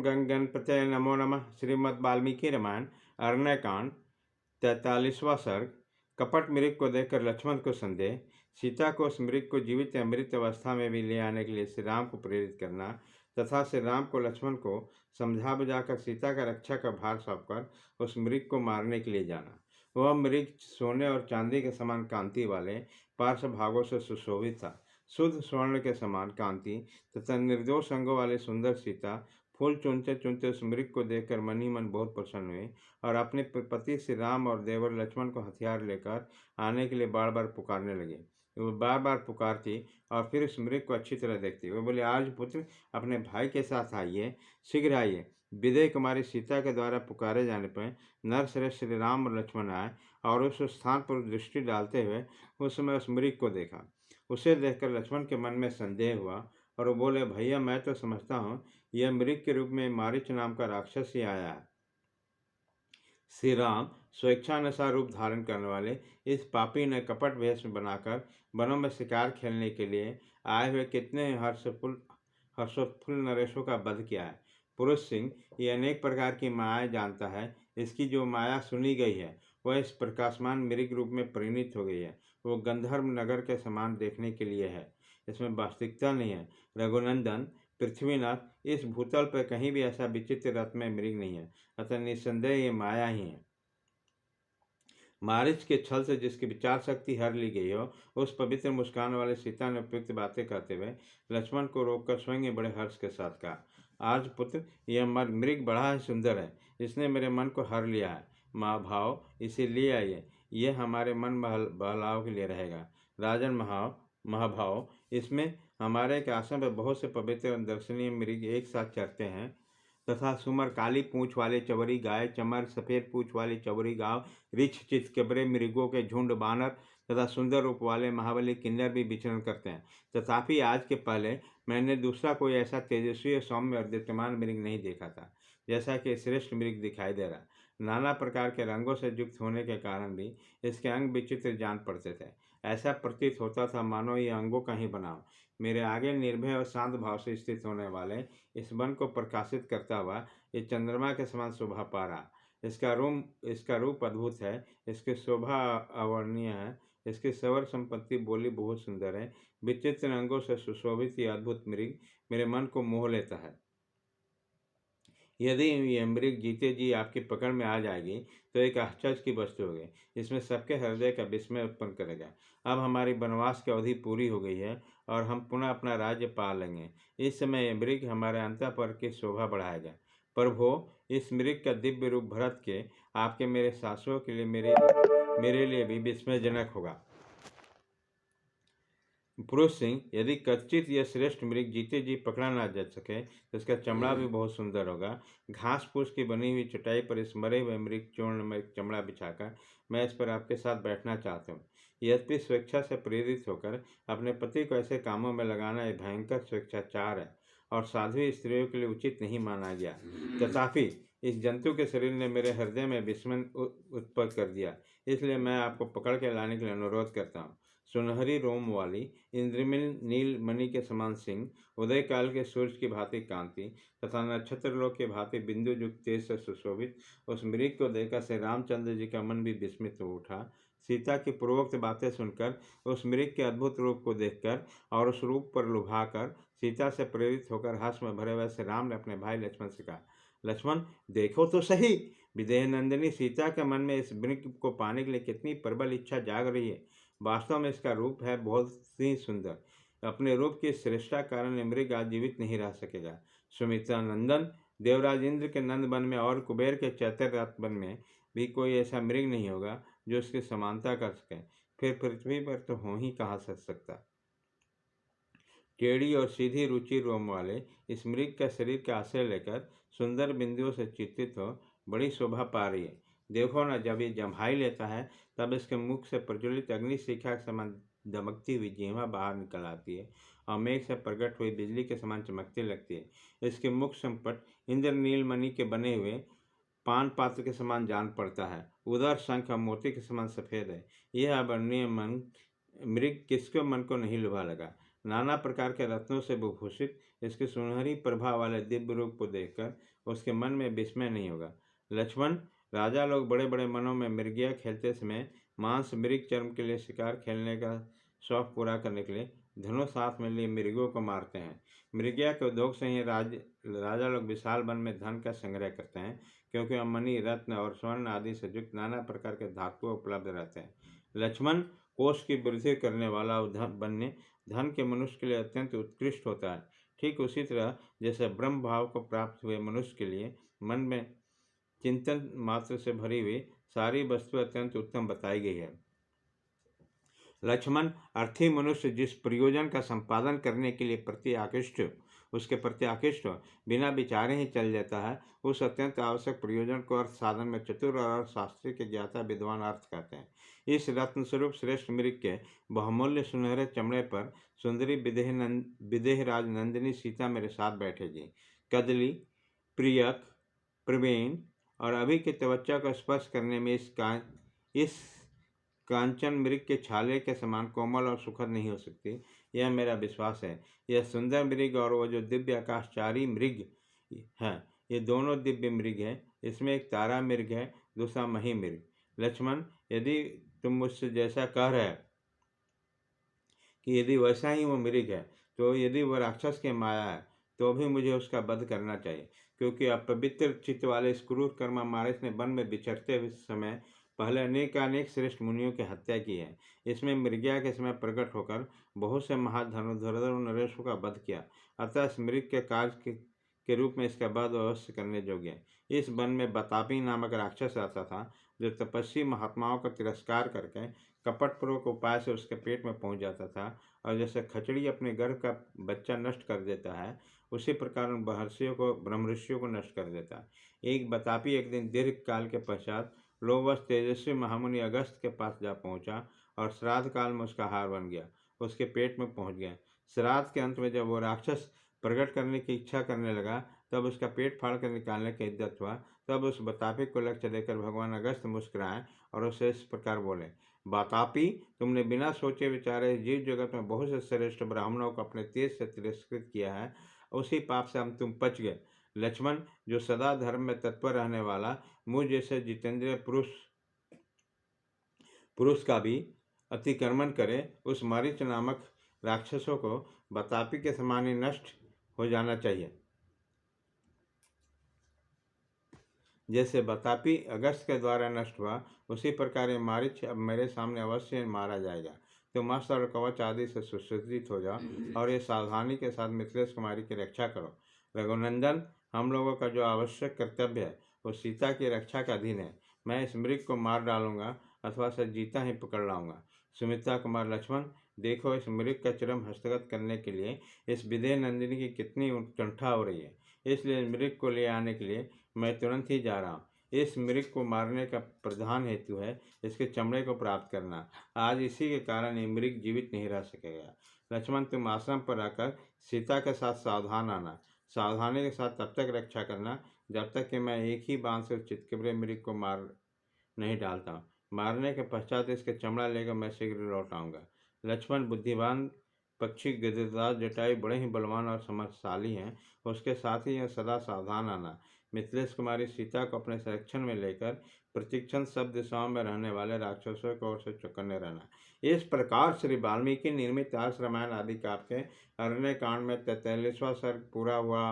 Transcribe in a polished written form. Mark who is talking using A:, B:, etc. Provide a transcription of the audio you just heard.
A: ओम गंग गणपते नमो नमः। श्रीमद् वाल्मीकि रामायण अरण्यकांड 43वां सर्ग। कपट मृग को देखकर लक्ष्मण को संदेह। सीता को उस मृग को जीवित या मृत अवस्था में भी ले आने के लिए श्री राम को प्रेरित करना तथा श्री राम को लक्ष्मण को समझा बुझाकर सीता का रक्षा का भार सौंपकर उस मृग को मारने के लिए जाना। वह मृग सोने और चांदी के समान कांति वाले पार्श्व भागों से सुशोभित था। शुद्ध स्वर्ण के समान कांति तथा निर्दोष अंगों वाले सुंदर सीता फूल चुनते चुनते उस मृग को देखकर मन ही मन बहुत प्रसन्न हुए और अपने पति श्री राम और देवर लक्ष्मण को हथियार लेकर आने के लिए बार बार पुकारने लगे। वो बार बार पुकारती और फिर उस मृग को अच्छी तरह देखती। वो बोले, आज पुत्र अपने भाई के साथ आइए, शीघ्र आइए। विदेह कुमारी सीता के द्वारा पुकारे जाने पर नरश्रेष्ठ श्री राम और लक्ष्मण आए और उस स्थान पर दृष्टि डालते हुए उस समय उस मृग को देखा। उसे देखकर लक्ष्मण के मन में संदेह हुआ और वो बोले, भैया मैं तो समझता हूँ यह मृग के रूप में मारीच नाम का राक्षस ही आया है। श्री राम स्वेच्छानुसार रूप धारण करने वाले इस पापी ने कपट वेश में बनाकर वनों में शिकार खेलने के लिए आए हुए कितने हर्षोत्फुल्ल नरेशों का वध किया है। पुरुष सिंह ये अनेक प्रकार की मायाएं जानता है। इसकी जो माया सुनी गई है वह इस प्रकाशमान मृग रूप में परिणित हो गई है। वो गंधर्व नगर के समान देखने के लिए है, इसमें वास्तविकता नहीं है। रघुनंदन पृथ्वीनाथ, इस भूतल पर कहीं भी ऐसा विचित्र रथ में मृग नहीं है, अतः निस्संदेह ये माया ही है। मारिच के छल से जिसकी विचार शक्ति हर ली गई हो, उस पवित्र मुस्कान वाले सीता ने उपयुक्त बातें कहते हुए लक्ष्मण को रोककर स्वयं बड़े हर्ष के साथ कहा, आज पुत्र यह मृग बड़ा ही सुंदर है, इसने मेरे मन को हर लिया है। महाभाव इसे ले आइए, यह हमारे मन बहलाव के लिए रहेगा। राजन महाभाव, इसमें हमारे के आश्रम पर बहुत से पवित्र दर्शनीय मृग एक साथ चरते हैं तथा सुमर, काली पूंछ वाले चवरी गाय, चमर, सफेद पूंछ वाली चवरी गांव, रिछ चितकबरे मृगों के झुंड, बानर तथा सुंदर रूप वाले महाबली किन्नर भी विचरण करते हैं। तथापि आज के पहले मैंने दूसरा कोई ऐसा तेजस्वी, सौम्य और दीप्तमान मृग नहीं देखा था जैसा कि श्रेष्ठ मृग दिखाई दे रहा। नाना प्रकार के रंगों से युक्त होने के कारण भी इसके अंग विचित्र जान पड़ते थे। ऐसा प्रतीत होता था मानो ये अंगों का ही बनाव मेरे आगे निर्भय और शांत भाव से स्थित होने वाले इस वन को प्रकाशित करता हुआ ये चंद्रमा के समान शोभा पा रहा। इसका रूप अद्भुत है, इसकी शोभा अवर्णनीय है, इसकी सवर संपत्ति बोली बहुत सुंदर है। विचित्र अंगों से सुशोभित ये अद्भुत मृग मेरे मन को मोह लेता है। यदि ये मृग जीते जी आपकी पकड़ में आ जाएगी तो एक आश्चर्य की वस्तु होगी, इसमें सबके हृदय का विस्मय उत्पन्न करेगा। अब हमारी वनवास की अवधि पूरी हो गई है और हम पुनः अपना राज्य पा लेंगे। इस समय यह मृग हमारे अंतःपुर की शोभा बढ़ाएगा। प्रभो, इस मृग का दिव्य रूप भरत के आपके मेरे सासुओं के लिए मेरे लिए भी विस्मयजनक होगा। पुरुष सिंह, यदि कच्चित यह श्रेष्ठ मृग जीते जी पकड़ा ना जा सके तो इसका चमड़ा भी बहुत सुंदर होगा। घास फूस की बनी हुई चटाई पर इस मरे हुए मृग चूर्ण में चमड़ा बिछाकर मैं इस पर आपके साथ बैठना चाहता हूँ। यद्यपि स्वेच्छा से प्रेरित होकर अपने पति को ऐसे कामों में लगाना एक भयंकर स्वेच्छाचार है और साध्वी स्त्रियों के लिए उचित नहीं माना गया। तथापि इस जंतु के शरीर ने मेरे हृदय में विस्मय उत्पन्न कर दिया, इसलिए मैं आपको पकड़ के लाने के लिए अनुरोध करता हूँ। सुनहरी रोम वाली इंद्रमिल नील मणि के समान सिंह, उदय काल के सूर्य की भांति कांति तथा नक्षत्रलोक के भांति बिंदु युक्त तेज से सुशोभित उस मृग को देखकर श्री रामचंद्र जी का मन भी विस्मित हो उठा। सीता की पूर्वोक्त बातें सुनकर, उस मृग के अद्भुत रूप को देखकर और उस रूप पर लुभाकर सीता से प्रेरित होकर हर्ष में भरे हुए श्री राम ने अपने भाई लक्ष्मण से कहा, लक्ष्मण देखो तो सही, विदेह नंदिनी सीता के मन में इस मृग को पाने के लिए कितनी प्रबल इच्छा जाग रही है। वास्तव में इसका रूप है बहुत ही सुंदर। अपने रूप की श्रेष्ठता कारण मृग आज जीवित नहीं रह सकेगा। सुमित्रा नंदन, देवराज इंद्र के नंद वन में और कुबेर के चैतररथ वन में भी कोई ऐसा मृग नहीं होगा जो उसकी समानता कर सके। फिर पृथ्वी पर तो हो ही कहा सकता। टेढ़ी और सीधी रुचि रोम वाले इस मृग का शरीर का आश्रय लेकर सुंदर बिंदुओं से चित्रित हो बड़ी शोभा पा रही है। देखो ना, जब ये जम्हाई लेता है तब इसके मुख से प्रज्वलित अग्निशिखा के समान दमकती हुई जीवा बाहर निकल आती है और मेघ से प्रकट हुई बिजली के समान चमकती लगती है। इसके मुख संपट इंद्र नीलमणि के बने हुए पान पात्र के समान जान पड़ता है। उधर शंख और मोती के समान सफेद है। यह अवर्णनीय मृग किसके मन को नहीं लुभा लगा। नाना प्रकार के रत्नों से विभूषित इसके सुनहरी प्रभा वाले दिव्य रूप को देखकर उसके मन में विस्मय नहीं होगा। लक्ष्मण, राजा लोग बड़े बड़े मनों में मृगिया खेलते समय मांस मृग चर्म के लिए शिकार खेलने का शौक पूरा करने के लिए धनुष हाथ में लिए मृगों को मारते हैं। मृगिया के उद्योग से ही राजा लोग विशाल वन में धन का संग्रह करते हैं, क्योंकि वहाँ मणि, रत्न और स्वर्ण आदि से युक्त नाना प्रकार के धातु उपलब्ध रहते हैं। लक्ष्मण, कोष की वृद्धि करने वाला बनने धन के मनुष्य के लिए अत्यंत उत्कृष्ट होता है। ठीक उसी तरह जैसे ब्रह्म भाव को प्राप्त हुए मनुष्य के लिए मन में चिंतन मात्र से भरी हुई सारी वस्तु अत्यंत उत्तम बताई गई है। लक्ष्मण, अर्थी मनुष्य जिस प्रयोजन का संपादन करने के लिए उसके प्रति आकृष्ट बिना विचारे ही चल जाता है, उस अत्यंत आवश्यक प्रयोजन को अर्थ साधन में चतुर और शास्त्री के ज्ञाता विद्वान अर्थ कहते हैं। इस रत्न स्वरूप श्रेष्ठ मृग के बहुमूल्य सुनहरे चमड़े पर सुंदरी विदेहराज नंदिनी सीता मेरे साथ बैठेगी। कदली, प्रियक, प्रवीण और अभी के त्वचा को स्पर्श करने में इस कांचन मृग के छाले के समान कोमल और सुखद नहीं हो सकती, यह मेरा विश्वास है। यह सुंदर मृग और वो जो दिव्य आकाशचारी मृग है, ये दोनों दिव्य मृग हैं। इसमें एक तारा मृग है, दूसरा मही मृग। लक्ष्मण, यदि तुम मुझसे जैसा कह रहे कि यदि वैसा ही वो मृग है, तो यदि वह राक्षस के माया है तो भी मुझे उसका वध करना चाहिए, क्योंकि अपवित्र चित्त वाले इस क्रूर कर्मा मारिच ने वन में विचरते हुए समय पहले अनेक श्रेष्ठ मुनियों की हत्या की है। इसमें मृगिया के समय प्रकट होकर बहुत से महाधनुर्धर नरेशों का वध किया। अतः इस मृग के कार्य के रूप में इसका वध अवश्य करने योग्य है। इस वन में बतापी नामक राक्षस आता था, जो तपस्वी महात्माओं का तिरस्कार करके कपटपूर्वक उपाय से उसके पेट में पहुंच जाता था, और जैसे खचड़ी अपने गर्भ का बच्चा नष्ट कर देता है, उसी प्रकार उन महर्षियों को ब्रह्मऋषियों को नष्ट कर देता है। एक बतापी एक दिन दीर्घ काल के पश्चात लोभवश तेजस्वी महामुनि अगस्त के पास जा पहुंचा और श्राद्ध काल में उसका हार बन गया, उसके पेट में पहुंच गया। श्राद्ध के अंत में जब वो राक्षस प्रकट करने की इच्छा करने लगा, तब उसका पेट फाड़ कर निकालने का इद्दत हुआ। तब उस बतापी को लक्ष्य देकर भगवान अगस्त मुस्कुराए और उसे इस प्रकार बोले, बतापी, तुमने बिना सोचे विचारे जीव जगत में बहुत से श्रेष्ठ ब्राह्मणों को अपने तेज से तिरस्कृत किया है, उसी पाप से हम तुम बच गए। लक्ष्मण, जो सदा धर्म में तत्पर रहने वाला मुझ जैसे जितेंद्रिय पुरुष का भी अतिक्रमण करे, उस मारीच नामक राक्षसों को बतापी के समान ही नष्ट हो जाना चाहिए। जैसे बतापी अगस्त के द्वारा नष्ट हुआ, उसी प्रकार ये मारीच अब मेरे सामने अवश्य मारा जाएगा। तुम अस्त्र और कवच आदि से सुसज्जित हो जाओ और ये सावधानी के साथ मिथिलेश कुमारी की रक्षा करो। रघुनंदन, हम लोगों का जो आवश्यक कर्तव्य है वो सीता की रक्षा का अधीन है। मैं इस मृग को मार डालूंगा अथवा से जीता ही पकड़ लाऊंगा। सुमित्रा कुमार, लक्ष्मण, देखो इस मृग का चरम हस्तगत करने के लिए इस विदेह नंदिनी की कितनी उत्कंठा हो रही है, इसलिए मृग को ले आने के लिए मैं तुरंत ही जा रहा हूँ। इस मृग को मारने का प्रधान हेतु है इसके चमड़े को प्राप्त करना। आज इसी के कारण ये मृग जीवित नहीं रह सकेगा। लक्ष्मण, तुम आश्रम पर आकर सीता के साथ सावधान आना। सावधानी के साथ तब तक रक्षा करना जब तक कि मैं एक ही बाण से उस चितकबरे मृग को मार नहीं डालता हूँ। मारने के पश्चात इसके चमड़ा लेकर मैं शीघ्र लौट आऊँगा। लक्ष्मण, बुद्धिमान पक्षी गजराज जटायु बड़े ही बलवान और समर्थशाली हैं, उसके साथ ही यह सदा सावधान आना। मिथिलेश कुमारी सीता को अपने संरक्षण में लेकर प्रतिक्षण सब दिशाओं में रहने वाले राक्षसों को ओर से चौकन्ने रहना। इस प्रकार श्री वाल्मीकि निर्मित आर्ष रामायण आदि काव्य के अरण्य कांड में 43वां सर्ग पूरा हुआ।